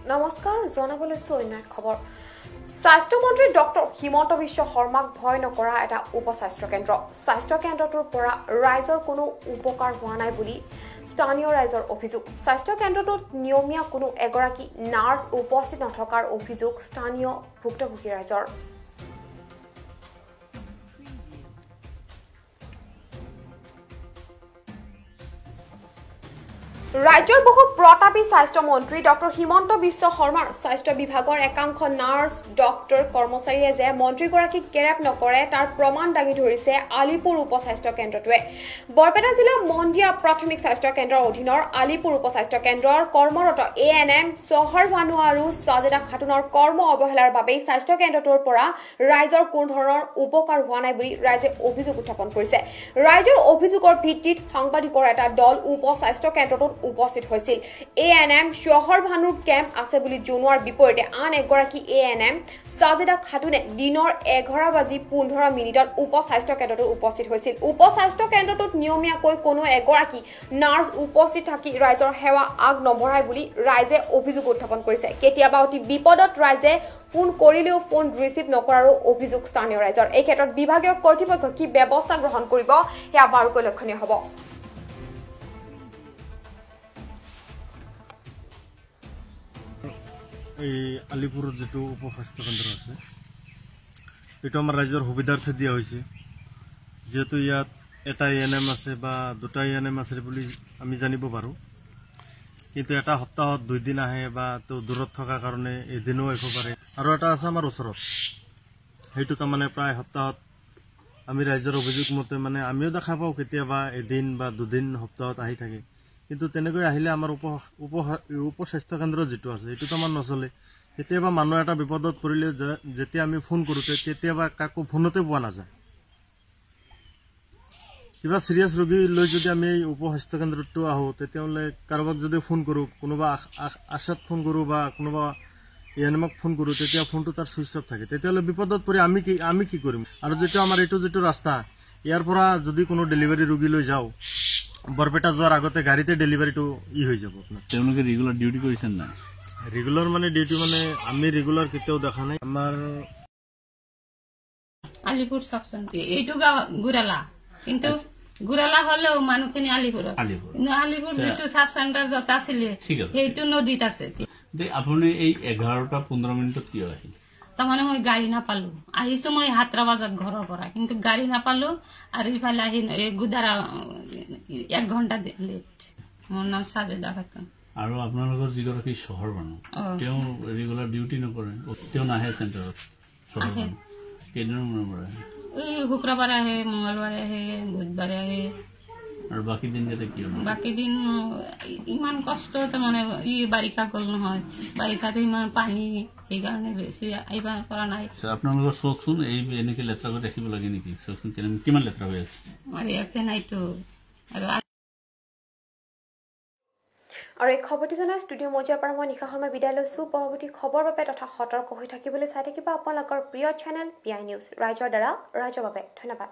নমস্কাৰ জনাবলৈ সৈন্যাৰ খবৰ স্বাস্থ্য মন্ত্ৰী ডক্টৰ হিমন্ত বিশ্ব শৰ্মাক ভয় নকৰা এটা উপস্বাস্থ্য কেন্দ্ৰ স্বাস্থ্য কেন্দ্ৰটোৰ পৰা ৰাইজৰ কোনো উপকাৰ হোৱা নাই বুলি স্থানীয় ৰাইজৰ অভিযোগ স্বাস্থ্য কেন্দ্ৰটোত নিয়মীয়া কোনো এগৰাকী নাৰ্ছ উপস্থিত নথকাৰ অভিযোগ স্থানীয় ভুক্তভোগী ৰাইজৰ ৰাজ্যৰ বহু প্ৰতাপী স্বাস্থ্য মন্ত্ৰী ডক্টৰ হিমন্ত বিশ্ব শৰ্মাৰ স্বাস্থ্য বিভাগৰ একাংশ নাৰ্ছ ডক্টৰ কৰ্মচাৰীয়ে যে মন্ত্ৰীগৰাকীক কেৰেপ নকৰে তাৰ প্ৰমাণ দাঙি ধৰিছে আলিপুৰ উপস্বাস্থ্য কেন্দ্ৰটোৱে বৰপেটা জিলাৰ মন্দিয়া প্ৰাথমিক স্বাস্থ্য কেন্দ্ৰৰ অধীনৰ আলিপুৰ উপস্বাস্থ্য কেন্দ্ৰৰ কৰ্মৰত এএনএম চহৰ ভানু আৰু সাজেদা খাতুনৰ কৰ্ম অৱহেলাৰ বাবে স্বাস্থ্য কেন্দ্ৰটোৰ পৰা ৰাইজৰ কোনো ধৰণৰ উপকাৰ হোৱা নাই বুলি ৰাইজে অভিযোগ উত্থাপন কৰিছে ৰাইজৰ অভিযোগৰ ভিত্তিত সাংবাদিকৰ এটা দল উপস্বাস্থ্য কেন্দ্ৰটোত উপস্থিত হৈছিল এএনএম চহৰ ভানুৰ কেম্প আছে বুলি জনোৱাৰ বিপৰীতে আন এগৰাকী এএনএম সাজেদা খাতুনে দিনৰ 11:15 উপস্বাস্থ্য কেন্দ্ৰটোত উপস্থিত হৈছিল উপস্বাস্থ্য কেন্দ্ৰটোত নিয়মীয়াকৈ কোনো এগৰাকী নাৰ্ছ উপস্থিত থাকি ৰাইজৰ সেৱা আগ নবঢ়ায় বুলি ৰাইজে অভিযোগ উত্থাপন কৰিছে কেতিয়াবা অতি বিপদত ৰাইজে ফোন কৰিলেও ফোন ৰিচিভ নকৰাৰো অভিযোগ স্থানীয় ৰাইজৰ এই ক্ষেত্ৰত বিভাগীয় কৰ্তৃপক্ষ কি ব্যৱস্থা গ্ৰহণ কৰিব সেয়া বাৰুকৈ লক্ষণীয় হ'ব এই আলিপুৰৰ যেটো উপস্বাস্থ্য কেন্দ্ৰ আছে এটা আমাৰ ৰাজ্যৰ সুবিধাৰ্থে দিয়া হৈছে যেহেতু ইয়াত এটা এএনএম আছে বা দুটা এএনএম আছে বুলি আমি জানিব পাৰো কিন্তু এটা সপ্তাহত 2 দিন আহে বা তো দূৰত থকা কাৰণে এদিনও আহিব পাৰে আৰু এটা আছে আমাৰ ওচৰত হেতু তাৰমানে প্ৰায় সপ্তাহত আমি ৰাজ্যৰ অভিযোগ মতে মানে আমিও দেখা পাও কেতিয়াবা এদিন বা 2 দিন সপ্তাহত আহি থাকে কিন্তু তেনেকৈ আহিলে আমাৰ উপস্বাস্থ্য কেন্দ্ৰ যেটো আছে এটো আমাৰ নচলে কেতিয়াবা মানুহ এটা বিপদত পৰিলে যেতিয়া আমি ফোন কৰোতে কেতিয়াবা কাকো ফোনতে পোৱা নাযায় কিবা সিৰিয়াস ৰোগী লৈ যদি আমি এই উপস্বাস্থ্য কেন্দ্ৰটো আহো তেতিয়ালে কাৰোবাক যদি ফোন কৰো কোনোবা আশাত ফোন কৰো বা কোনোবা এএনএমক ফোন কৰো তেতিয়া ফোনটো তাৰ সুইচ অফ থাকে তেতিয়ালে বিপদত পৰি আমি কি কৰিম আৰু যেতিয়া আমাৰ এটো যেটো ৰাস্তা ইয়াৰ পৰা যদি কোনো ডেলিভাৰী ৰোগী লৈ যাও বৰপেটা যোৱাৰ আগতে গাড়ীতে ডেলিভাৰীটো হৈ যাব আপোনাৰ তেওঁলোকে ৰেগুলাৰ ডিউটি কৰিছেন না ৰেগুলাৰ মানে ডিউটি মানে আমি ৰেগুলাৰ কেতিয়াও দেখা নাই আমাৰ আলিপুৰ সাবসেন্টাৰ এইটো গুৰালা কিন্তু গুৰালা হলেও মানুহখিনি আলিপুৰ কিন্তু আলিপুৰ যেটো সাবসেন্টার যত আছিল সেইটো নদীত আছে আপুনি এই 11:15 মিনিটত কি আহিল তাৰমানে মই গাড়ী নাপালো আহিছো মই 7 বজাত ঘৰৰ পৰা কিন্তু গাড়ী নাপালো আৰু ইফালে আহি গুদাৰা 1 ঘণ্টা লেট মোৰ নাম সাজেদা খাতুন আৰু আপোনালোকৰ যিগৰাকী চহৰ মানুহ তেওঁ ৰেগুলাৰ ডিউটি নকৰে তেওঁ নাহে চেণ্টাৰত আহে কেইদিনৰ মূৰে এই শুক্ৰবাৰে আহে মঙ্গলবাৰে আহে বুধবাৰে আহে আৰু বাকি দিন যেতে কি বাকি দিন ইমান কষ্ট তাৰমানে ই বাৰিষা গল নহয় বাৰিষাতে ইমান পানী এই কাৰণে বেছি আইবা কৰা নাই আপোনালোকৰ চকচোন এই এনেকে লেতেৰা কৰি ৰাখিব লাগে নেকি চকচোন কিমান লেতেৰা হৈ আছে আৰু ইয়াতে নাইতো আৰু এই খবৰটি জনাই ষ্টুডিঅ' মজিয়াৰ পৰা মই নিশা শৰ্মা বিদায় লৈছো পৰৱৰ্তী খবৰ বাবে তথা সতৰ্ক হৈ থাকিবলৈ চাই থাকিব আপোনালোকৰ প্ৰিয় চেনেল পিআই নিউজ ৰাইজৰ দ্বাৰা ৰাইজৰ বাবে ধন্যবাদ